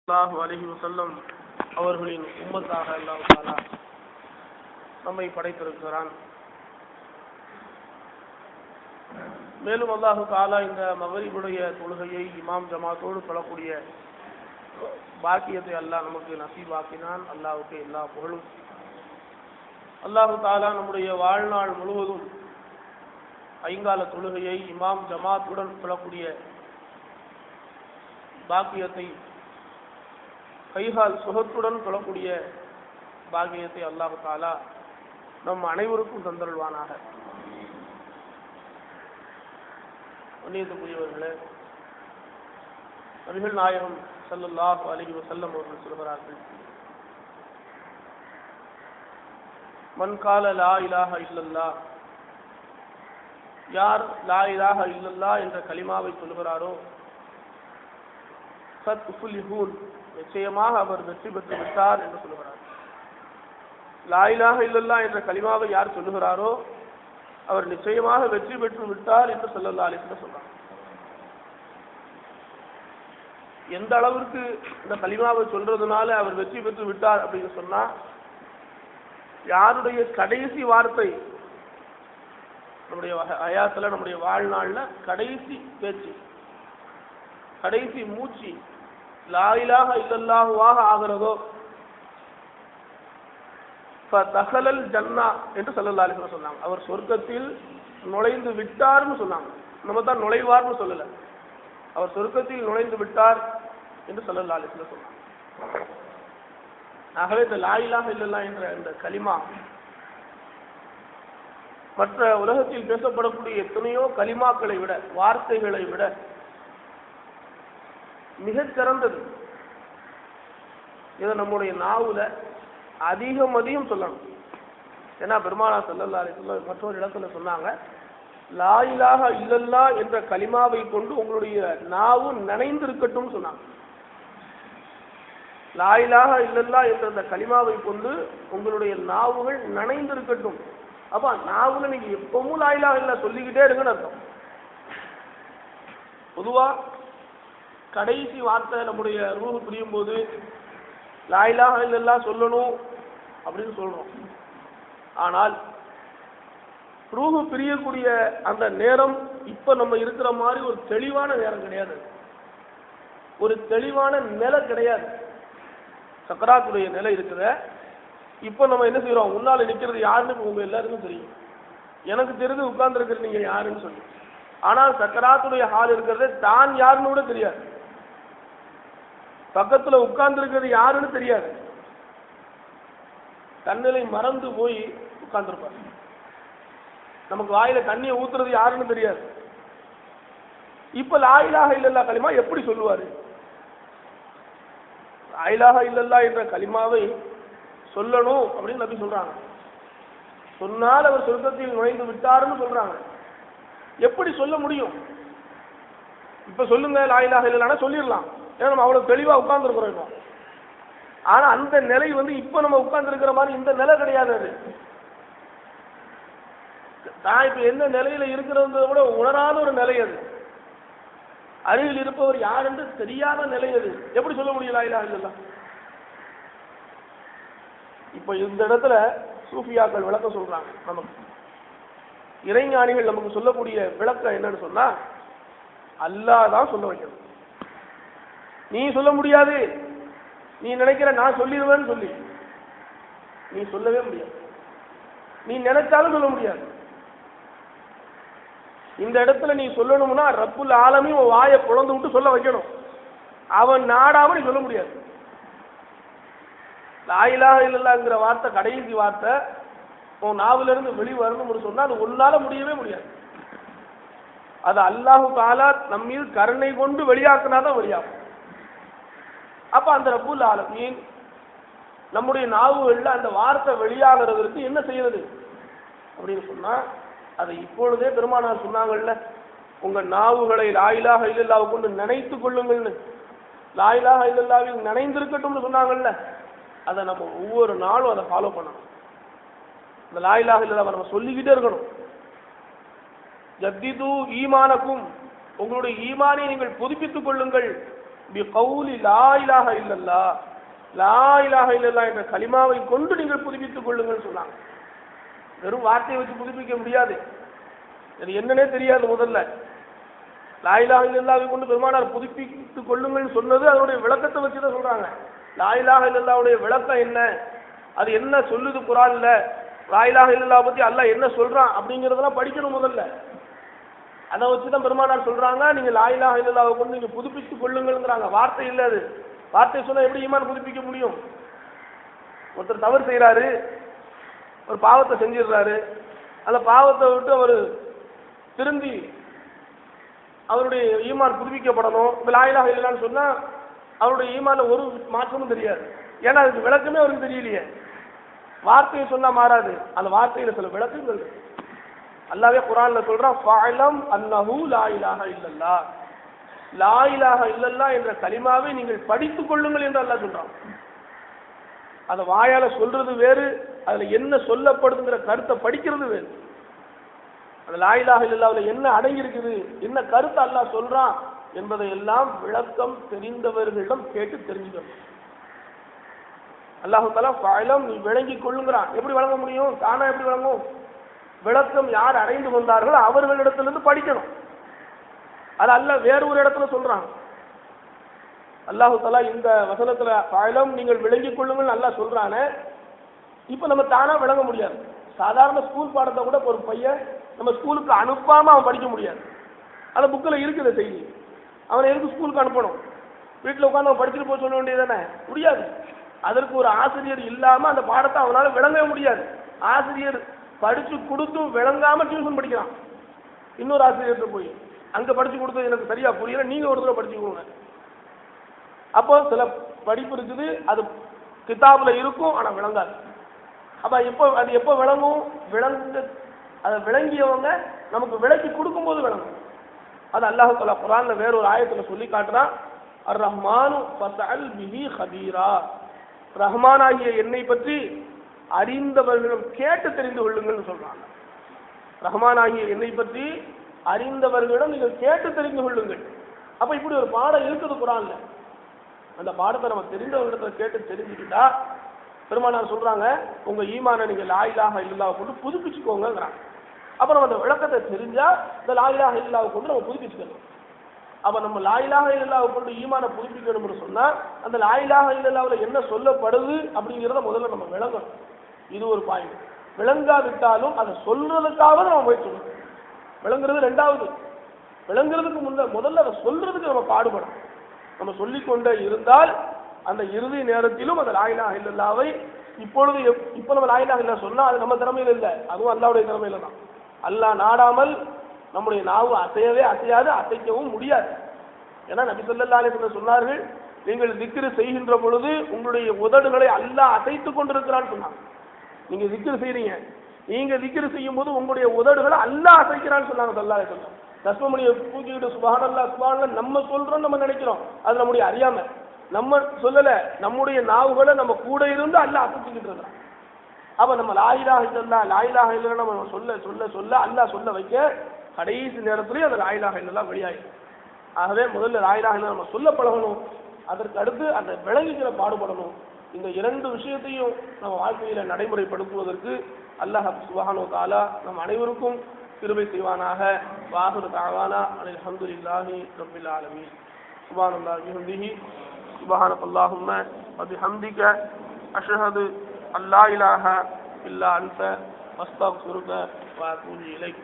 ஸல்லல்லாஹு அலைஹி வஸல்லம் அவர்களின் உம்மத்தாக அல்லாஹ் தஆலா நம்மை படைத்திருக்கிறான். மேலும் அல்லாஹ் தஆலா இந்த மக்ரிபுடைய தொழுகையை இமாம் ஜமாத்தோடு தொழக்கூடிய பாக்கியத்தை அல்லாஹ் நமக்கு நசீபாக்கினான். அல்லாஹ்வுக்கு எல்லா புகழும். அல்லாஹ் தஆலா நம்முடைய வாழ்நாள் முழுவதும் ஐங்கால தொழுகையை இமாம் ஜமாத்துடன் தொழக்கூடிய பாக்கியத்தை, கைகால் சுகத்துடன் தொழக்கூடிய பாக்கியத்தை அல்லாஹ் தஆலா நம் அனைவருக்கும் தந்தருள்வானாக. கண்ணியத்துக்குரியவர்களே, நபிகள் நாயகம் ஸல்லல்லாஹு அலைஹி வஸல்லம் அவர்கள் சொல்கிறார்கள், மன் கால லா இலாஹ இல்லல்லாஹ், யார் லா இலாஹ இல்லல்லாஹ் என்ற கலிமாவை சொல்கிறாரோ, சத் உஃப்லிஹூன், நிச்சயமாக அவர் வெற்றி பெற்று விட்டார் என்று சொல்கிறார். லா இலாஹ இல்லல்லாஹ் என்ற கலிமாவை யார் சொல்லுகிறாரோ அவர் நிச்சயமாக வெற்றி பெற்று விட்டார் என்று ஸல்லல்லாஹு அலைஹி வஸல்லம் சொல்றார். எந்த அளவிற்கு இந்த கலிமாவை சொல்றதுனால அவர் வெற்றி பெற்று விட்டார் அப்படின்னு சொன்னா, யாருடைய கடைசி வார்த்தை நம்முடைய ஹயாத்துல, நம்முடைய வாழ்நாள்ல கடைசி பேச்சு, கடைசி மூச்சு லா இலாஹ இல்லல்லாஹுவாக ஆகிறதோ ஃபதஹலல் ஜன்னா என்று ஸல்லல்லாஹு அலைஹி வஸல்லம் சொன்னாங்க. அவர் சொர்க்கத்தில் நுழைந்து விட்டார்னு சொன்னாங்க. நம்ம தான் நுழைவார்னு சொல்லல, அவர் சொர்க்கத்தில் நுழைந்து விட்டார் என்று ஸல்லல்லாஹு அலைஹி வஸல்லம் சொன்னாங்க. ஆகவே இந்த லா இலாஹ இல்லல்லாஹ் என்ற இந்த கலிமா மற்ற உலகத்தில் பேசப்படக்கூடிய எத்தனையோ கலிமாக்களை விட, வார்த்தைகளை விட மிகச் சிறந்தது. இதை நம்முடைய நாவுல அதிகம் சொல்லணும். ஏன்னா பெருமானார் ஸல்லல்லாஹு அலைஹி வஸல்லம் மற்றொரு இடத்துல சொன்னாங்க, லா இலாஹ இல்லல்லாஹ் என்ற கலிமாவை கொண்டு உங்களுடைய நாவு நனைந்து இருக்கட்டும் சொன்னாங்க. லா இலாஹ இல்லல்லாஹ் என்ற அந்த கலிமாவை கொண்டு உங்களுடைய நாவுகள் நனைந்து இருக்கட்டும். அப்ப நாவுல நீங்க எப்பவும் லா இலாஹ இல்லல்லாஹ் சொல்லிக்கிட்டே இருங்கன்னு அர்த்தம். பொதுவா கடைசி வார்த்தை நம்முடைய ரூஹ் பிரியும் போது லா இலாஹ இல்லல்லாஹ் சொல்லணும் அப்படின்னு சொல்றோம். ஆனால் ரூஹ் பிரியக்கூடிய அந்த நேரம் இப்ப நம்ம இருக்கிற மாதிரி ஒரு தெளிவான நேரம் கிடையாது, ஒரு தெளிவான நிலை கிடையாது. சக்கராத்துடைய நிலை இருக்கிற இப்ப நம்ம என்ன செய்யறோம், முன்னால நிக்கிறது யாருன்னு உங்க எல்லாருக்கும் தெரியும். எனக்கு தெரிஞ்சு உட்கார்ந்து இருக்கிற நீங்க யாருன்னு சொல்லி. ஆனால் சக்கராத்துடைய ஹால் இருக்கிறது தான் யாருன்னு கூட தெரியாது, பக்கத்துல உட்கார்ந்து இருக்கிறது யாருன்னு தெரியாது, தன்னிலை மறந்து போய் உட்கார்ந்துருப்பார். நமக்கு வாயில தண்ணியை ஊத்துறது யாருன்னு தெரியாது. இப்ப லா இலாஹ இல்லல்லாஹ் கலிமா எப்படி சொல்லுவாரு? லா இலாஹ இல்லல்லாஹ் என்ற கலிமாவை சொல்லணும் அப்படின்னு நபி சொல்றாங்க. சொன்னால் அவர் சொர்க்கத்தில் நுழைந்து விட்டாருன்னு சொல்றாங்க. எப்படி சொல்ல முடியும்? இப்ப சொல்லுங்க லா இலாஹ இல்லல்லாஹ் சொல்லிடலாம், ஏன்னா நம்ம அவ்வளவு தெளிவா உட்கார்ந்துருக்கிறோம் இப்போ. ஆனா அந்த நிலை இப்ப நம்ம உட்கார்ந்து இருக்கிற மாதிரி இந்த நிலை கிடையாது. அது தான் இப்ப என்ன நிலையில இருக்கிறத விட உணராத ஒரு நிலை. அது அருகில் இருப்பவர் யார் என்று தெரியாத நிலை. அது எப்படி சொல்ல முடியும் லா இலாஹ இல்லல்லாஹ்? இப்ப இந்த இடத்துல சூஃபியாக்கள் விளக்கம் சொல்றாங்க. நமக்கு இறைஞானிகள் நமக்கு சொல்லக்கூடிய விளக்கம் என்னன்னு சொன்னா, அல்லாஹ் தான் சொல்ல வைக்கணும். நீ சொல்ல முடியாது, நீ நினைக்கிற நான் சொல்லிடுவேன்னு சொல்லி நீ சொல்லவே முடியாது. நீ நினைச்சாலும் சொல்ல முடியாது. இந்த இடத்துல நீ சொல்லணும்னா ரப்புல் ஆலமீன் உன் வாயை புலந்து விட்டு சொல்ல வைக்கணும். அவன் நாடாம நீ சொல்ல முடியாது. லா இலாஹ இல்லல்லாஹ்ங்கிற வார்த்தை கடைசி வார்த்தை உன் நாவில இருந்து வெளி வரணும்னு சொன்னா அது உன்னால முடியவே முடியாது. அது அல்லாஹு தஆலா நம்ம மீது கருணை கொண்டு வெளியாக்குனாதான் வெளியாகும். அப்ப அந்த ரப்புல் ஆலமீன் நம்முடைய நாவுகள்ல அந்த வார்த்தை வெளியாகிறதுக்கு என்ன செய்யறது அப்படின்னு சொன்னா, அதை இப்பொழுதே பெருமானார் சொன்னாங்கல்ல, உங்க நாவுகளை லா இலாஹ இல்லல்லாஹ் கொண்டு நினைத்து கொள்ளுங்கள்னு, லா இலாஹ இல்லல்லாஹ்வில் நினைந்திருக்கட்டும்னு சொன்னாங்கல்ல, அதை நம்ம ஒவ்வொரு நாளும் அதை ஃபாலோ பண்ணணும். அந்த லா இலாஹ இல்லல்லாஹ் நம்ம சொல்லிக்கிட்டே இருக்கணும். ஜத்திது ஈமானக்கும், உங்களுடைய ஈமானை நீங்கள் புதுப்பித்துக் கொள்ளுங்கள் பிகௌலி லா இலாஹ இல்லல்லாஹ், லா இலாஹ இல்லல்லாஹ் என்ற கலிமாவை கொண்டு நீங்கள் புதுப்பித்துக் கொள்ளுங்கள் சொன்னாங்க. வெறும் வார்த்தையை வச்சு புதுப்பிக்க முடியாது, அது என்னன்னே தெரியாது. முதல்ல லா இலாஹ இல்லல்லாஹ்வை கொண்டு பெருமானார் புதுப்பித்துக் கொள்ளுங்கள் சொன்னது அதனுடைய விளக்கத்தை வச்சுதான் சொல்றாங்க. லா இலாஹ இல்லல்லாஹ்வுடைய விளக்கம் என்ன, அது என்ன சொல்லுது குர்ஆன்ல, லா இலாஹ இல்லல்லாஹ் பத்தி அல்லாஹ் என்ன சொல்றான் அப்படிங்கறதெல்லாம் படிக்கணும் முதல்ல. அதை வச்சுதான் பெருமானார் சொல்றாங்க நீங்க லா இலாஹ இல்லல்லாஹ்வை கொண்டு நீங்க புதுப்பித்துக் கொள்ளுங்கள்ங்கறாங்க. வார்த்தை இல்ல அது. வார்த்தை சொன்னா எப்படி ஈமான் புதுப்பிக்க முடியும்? ஒருத்தர் தவறு செய்யறாரு, ஒரு பாவத்தை செஞ்சிடுறாரு, அந்த பாவத்தை விட்டு அவர் திருந்தி அவருடைய ஈமான் புதுப்பிக்கப்படணும். இப்ப லா இலாஹ இல்லல்லாஹ்னு சொன்னா அவருடைய ஈமான்ல ஒரு மாற்றமும் தெரியாது. ஏன்னா அதுக்கு விளக்கமே அவருக்கு தெரியலையே. வார்த்தையை சொன்னா மாறாது, அந்த வார்த்தையில சில விளக்கங்கள். அல்லாஹ்வே குர்ஆன்ல சொல்றான் ஃபஅலம் அன்னஹு லா இலாஹ இல்லல்லாஹ், லா இலாஹ இல்லல்லாஹ் என்ற கலிமாவை நீங்கள் படித்துக் கொள்ளுங்கள் என்று அல்லாஹ் சொல்றான். அதை வாயால சொல்றது வேறு, அதுல என்ன சொல்லப்படுதுங்கிற கருத்தை படிக்கிறது வேறு. அந்த லா இலாஹ இல்லல்லாஹ்ல என்ன அடங்கி இருக்குது, என்ன கருத்தை அல்லாஹ் சொல்றான் என்பதை எல்லாம் விளக்கம் தெரிந்தவர்களிடம் கேட்டு தெரிஞ்சுக்கணும். அல்லாஹ் தஆலா ஃபஅலம் நீ விளங்கிக் கொள்ளுங்கிறான். எப்படி விளங்க முடியும்? தானா எப்படி விளங்கும்? விளக்கம் யார் அடைந்து கொண்டார்களோ அவர்களிடத்திலிருந்து படிக்கணும். அது அல்லாஹ் வேறு ஒரு இடத்துல சொல்றான். அல்லாஹ் தஆலா இந்த வசனத்துல ஃபஅலம் நீங்கள் விளங்கிக் கொள்ளுங்கள் அல்லாஹ் சொல்றானே, இப்ப நம்ம தானா விளங்க முடியாது. சாதாரண ஸ்கூல் பாடத்தை கூட ஒரு பையன் நம்ம ஸ்கூலுக்கு அனுப்பாம அவன் படிக்க முடியாது. அந்த புக்கில் இருக்குது செய்தி. அவனை எதுக்கு ஸ்கூலுக்கு அனுப்பணும்? வீட்டில் உட்காந்து அவன் படிச்சுட்டு போய் சொல்ல வேண்டியதானே? முடியாது. அதற்கு ஒரு ஆசிரியர் இல்லாம அந்த பாடத்தை அவனால விளங்கவே முடியாது. ஆசிரியர் படிச்சு கொடுத்தும் விளங்காம டியூஷன் படிக்கிறான். இன்னொரு ஆசிரியர்கிட்ட போய் அங்க படிச்சு கொடுத்தது எனக்கு சரியா புரியல, நீங்க ஒரு தடவை படிச்சு கொடுங்க. அப்போ சில படிப்பு இருக்குது, அது கிதாபுல இருக்கும் ஆனா விளங்காது. அப்ப அது எப்போ விளங்கும்? அதை விளங்கியவங்க நமக்கு விளக்கி கொடுக்கும் போது விளங்கும். அது அல்லாஹ் தஆலா குர்ஆன்ல வேற ஒரு ஆயத்துல சொல்லி காட்டுறான், அர் ரஹ்மானு ஃபஸஅல் பிஹி ஹபீரா, ரஹ்மான் ஆகிய என்னை பற்றி அறிந்தவர்களிடம் கேட்டு தெரிந்து கொள்ளுங்கள் சொல்றாங்க. ரஹ்மான் ஆகிய என்னை பற்றி அறிந்தவர்களிடம் நீங்கள் கேட்டு தெரிந்து கொள்ளுங்கள். அப்ப இப்படி ஒரு பாடம் இருக்குது குர்ஆன்ல. அந்த பாடத்தை நம்ம தெரிந்தவர்களிடத்துல கேட்டு தெரிஞ்சுக்கிட்டா பெருமானார் சொல்றாங்க உங்க ஈமானை நீங்க லா இலாஹ இல்லல்லாஹ் கொண்டு புதுப்பிச்சுக்கோங்கிறாங்க. அப்ப நம்ம அந்த விளக்கத்தை தெரிஞ்சா இந்த லா இலாஹ இல்லல்லாஹ் கொண்டு நம்ம புதுப்பிச்சுக்கணும். அப்ப நம்ம லா இலாஹ இல்லல்லாஹ் கொண்டு ஈமானை புதுப்பிக்கணும்னு சொன்னா அந்த லா இலாஹ இல்லல்லாஹ்ல என்ன சொல்லப்படுது அப்படிங்கிறத முதல்ல நம்ம விளங்கணும். இது ஒரு பாயிண்ட். விளங்காவிட்டாலும் அதை சொல்றதுக்காக நம்ம முயற்சி பண்ணணும். விளங்குறது ரெண்டாவது. விளங்குறதுக்கு முதல்ல அதை சொல்றதுக்கு நம்ம பாடுபடணும். நம்ம சொல்லிக்கொண்டே இருந்தால் அந்த இறுதி நேரத்திலும் அந்த லா இலாஹ இல்லல்லாஹ்வை இப்போ நம்ம லா இலாஹ இல்லல்லாஹ் சொன்னா அது நம்ம திறமையில இல்லை, அதுவும் அல்லாஹ்வுடைய திறமையில தான். அல்லாஹ் நாடாமல் நம்முடைய நாவு அசையவே அசையாது, அசைக்கவும் முடியாது. ஏன்னா நபி ஸல்லல்லாஹு அலைஹி வஸல்லம் சொன்னார்கள், நீங்கள் திக்ர் செய்கின்ற பொழுது உங்களுடைய உதடுகளை அல்லாஹ் அசைத்து கொண்டிருக்கிறான்னு சொன்னாங்க. நீங்க திக்ர் செய்றீங்க, நீங்க திக்ர் செய்யும் போது உங்களுடைய உதடுகளை அல்லாஹ் அசைக்கிறான்னு சொன்னாங்க ஸல்லல்லாஹு அலைஹி வஸல்லம். தஸ்மமணியை தூக்கிட்டு சுப்ஹானல்லாஹ் சுப்ஹானல்லாஹ் நம்ம சொல்றோம், நம்ம நினைக்கிறோம், அது நம்முடைய அறியாம. நம்ம சொல்லல, நம்முடைய நாவுகளை நம்ம கூட இருந்து அல்லாஹ் அசைச்சுக்கிட்டு இருக்கிறான். அப்ப நம்ம லா இலாஹ இல்லல்லாஹ் லா இலாஹ இல்லல்லாஹ் நம்ம சொல்ல சொல்ல சொல்ல அல்லாஹ் சொல்ல வைக்க கடைசி நேரத்திலேயே அந்த லா இலாஹ இல்லல்லாஹ் வெளியாயிடும். ஆகவே முதல்ல லா இலாஹ இல்லல்லாஹ் நம்ம சொல்ல பழகணும், அதற்கு அடுத்து அந்த விளங்கிக்கிற பாடுபடணும். இந்த இரண்டு விஷயத்தையும் நம்ம வாழ்க்கையில நடைமுறைப்படுத்துவதற்கு அல்லாஹ் சுப்ஹானஹு வ தஆலா நம் அனைவருக்கும் கிருபை செய்வானாக. வாஹிரு தஅவானா அனில் ஹம்துலில்லாஹி ரப்பில் ஆலமீன். சுப்ஹானல்லாஹி வ பிஹம்திஹி சுப்ஹானக்கல்லாஹும்ம வ பிஹம்திக அஷ்ஹது அல்லா இலாஹ இல்லா அன்த அஸ்தக்ஃபிருக வ அத்தூபு இலைக்.